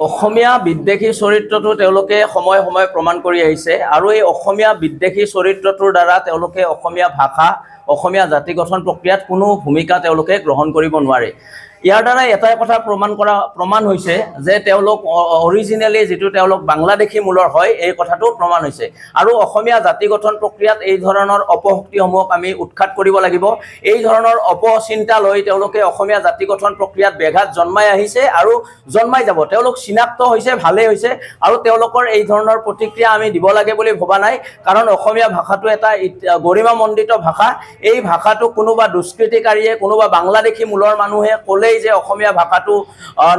অসমীয়া বিদ্বেষী চৰিত্ৰটো তেওঁলোকে সময়ে সময়ে প্ৰমাণ কৰি আহিছে আৰু এই অসমীয়া বিদ্বেষী চৰিত্ৰটোৰ দ্বাৰা তেওঁলোকে অসমীয়া ভাষা অসমীয়া জাতি গঠন প্ৰক্ৰিয়াত কোনো ভূমিকা তেওঁলোকে গ্ৰহণ কৰিব নোৱাৰে। ইয়াৰ দ্বাৰা এটাই কথা প্ৰমাণ হৈছে যে তেওঁলোক অৰিজিনেলি যিটো তেওঁলোক বাংলাদেশী মূলৰ হয় এই কথাটো প্ৰমাণ হৈছে আৰু অসমীয়া জাতি গঠন প্ৰক্ৰিয়াত এই ধৰণৰ অপশক্তিসমূহক আমি উৎখাত কৰিব লাগিব। এই ধৰণৰ অপচিন্তা লৈ তেওঁলোকে অসমীয়া জাতি গঠন প্ৰক্ৰিয়াত ব্যাঘাত জন্মাই আহিছে আৰু জন্মাই যাব। তেওঁলোক চিনাক্ত হৈছে, ভালেই হৈছে আৰু তেওঁলোকৰ এই ধৰণৰ প্ৰতিক্ৰিয়া আমি দিব লাগে বুলি ভবা নাই, কাৰণ অসমীয়া ভাষাটো এটা গৰিমামণ্ডিত ভাষা। এই ভাষাটো কোনোবা দুষ্কৃতিকাৰীয়ে, কোনোবা বাংলাদেশী মূলৰ মানুহে ক'লে যে অসমীয়া ভাষাটো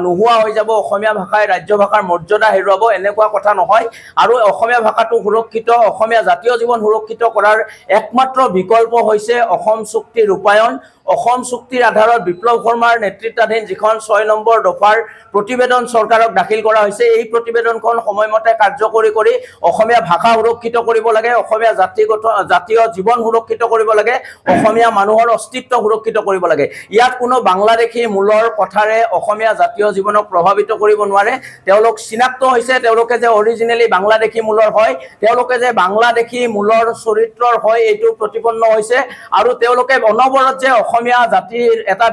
নোহোৱা হৈ যাব, অসমীয়া ভাষাই ৰাজ্য ভাষাৰ মৰ্যাদা হেৰুৱাব, এনেকুৱা কথা নহয়। আৰু অসমীয়া ভাষাটো সুৰক্ষিত, অসমীয়া জাতীয় জীৱন সুৰক্ষিত কৰাৰ একমাত্ৰ বিকল্প হৈছে অসম চুক্তি ৰূপায়ণ। অসম চুক্তিৰ আধাৰত বিপ্লৱ শৰ্মাৰ নেতৃত্বাধীন যিখন 6 নম্বৰ দফাৰ প্ৰতিবেদন চৰকাৰক দাখিল কৰা হৈছে, এই প্ৰতিবেদনখন সময়মতে কাৰ্যকৰী কৰি অসমীয়া ভাষা সুৰক্ষিত কৰিব লাগে, অসমীয়া জাতীয় জীৱন সুৰক্ষিত কৰিব লাগে, অসমীয়া মানুহৰ অস্তিত্ব সুৰক্ষিত কৰিব লাগে। ইয়াত কোনো বাংলাদেশী মূলৰ কথাৰে অসমীয়া জাতীয় জীৱনক প্ৰভাৱিত কৰিব নোৱাৰে। তেওঁলোক চিনাক্ত হৈছে, তেওঁলোকে যে অৰিজিনেলি বাংলাদেশী মূলৰ হয়, তেওঁলোকে যে বাংলাদেশী মূলৰ চৰিত্ৰৰ হয় এইটো প্ৰতিপন্ন হৈছে আৰু তেওঁলোকে অনবৰত যে অসমীয়া জাতিৰ এটা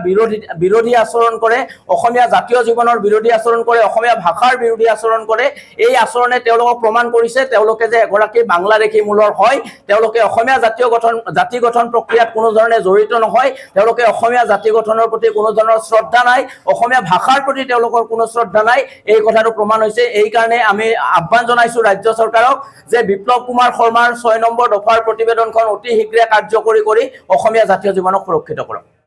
বিৰোধী আচৰণ কৰে, অসমীয়া জাতীয় জীৱনৰ বিৰোধী আচৰণ কৰে, অসমীয়া ভাষাৰ বিৰোধী আচৰণ কৰে, এই আচৰণে তেওঁলোকক প্ৰমাণ কৰিছে তেওঁলোকে যে এগৰাকী বাংলাদেশী মূলৰ হয়। তেওঁলোকে অসমীয়া জাতি গঠন প্ৰক্ৰিয়াত কোনো ধৰণে জড়িত নহয়, তেওঁলোকে অসমীয়া জাতি গঠনৰ প্ৰতি কোনো ধৰণৰ শ্ৰদ্ধা নাই, অসমীয়া ভাষাৰ প্ৰতি তেওঁলোকৰ কোনো শ্ৰদ্ধা নাই, এই কথাটো প্ৰমাণ হৈছে। এই কাৰণে আমি আহ্বান জনাইছো ৰাজ্য চৰকাৰক যে বিপ্লৱ কুমাৰ শৰ্মাৰ 6 নম্বৰ দফাৰ প্ৰতিবেদনখন অতি শীঘ্ৰে কাৰ্যকৰী কৰি অসমীয়া জাতীয় জীৱনক সুৰক্ষিত কৰক।